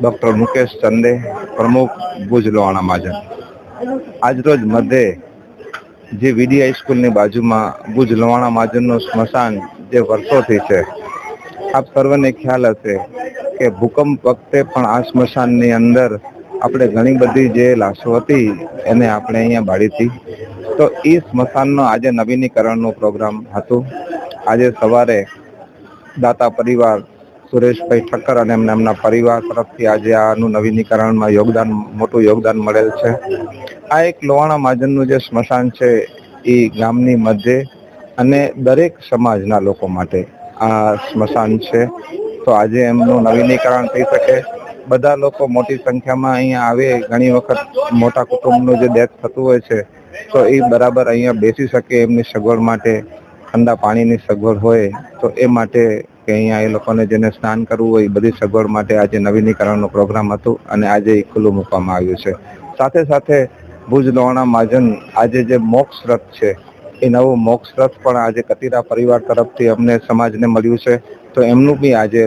Doctor Mukesh ચંદે, પ્રમુખ ભુજ લોહાણા મહાજન. આજરોજ મધ્યે જે વીડી હાઈસ્કૂલની બાજુમાં ભુજ લોહાણા મહાજનનું સ્મશાન જે વર્ષોથી છે, આપ સર્વને ખ્યાલ હશે કે ભૂકંપ વખતે પણ આ સ્મશાનની અંદર આપણે ઘણી બધી જે લાશો હતી એને આપણે અહીંયા બાળી હતી. તો એ સ્મશાનનો આજે નવીનીકરણનું પ્રોગ્રામ હતું. આજે સવારે દાતા પરિવાર સુરેશભાઈ ઠક્કર અને એમના પરિવાર તરફથી આજે આનું નવીનીકરણમાં મોટું યોગદાન મળેલ છે. આ એક લોહાણા મહાજનનું જે સ્મશાન છે એ ગામની મધ્યે અને દરેક સમાજના લોકો માટે આ સ્મશાન છે. તો આજે એમનું નવીનીકરણ થઈ શકે, બધા લોકો મોટી સંખ્યામાં અહીંયા આવે. ઘણી વખત મોટા કુટુંબનું જે ડેથ થતું હોય છે તો એ બરાબર અહીંયા બેસી શકે એમની સગવડ માટે ઠંડા પાણીની સગવડ હોય તો એ માટે કે અહીંયા એ લોકોને જેને સ્નાન કરવું હોય એ બધી સગવડ માટે આજે નવીનીકરણનું પ્રોગ્રામ હતું અને આજે એ ખુલ્લું મૂકવામાં આવ્યું છે. સાથે સાથે ભુજ લોહાણા મહાજન આજે જે મોક્ષ રથ છે એ નવું મોક્ષ રથ પણ આજે કતીરા પરિવાર તરફથી અમને સમાજને મળ્યું છે. તો એમનું બી આજે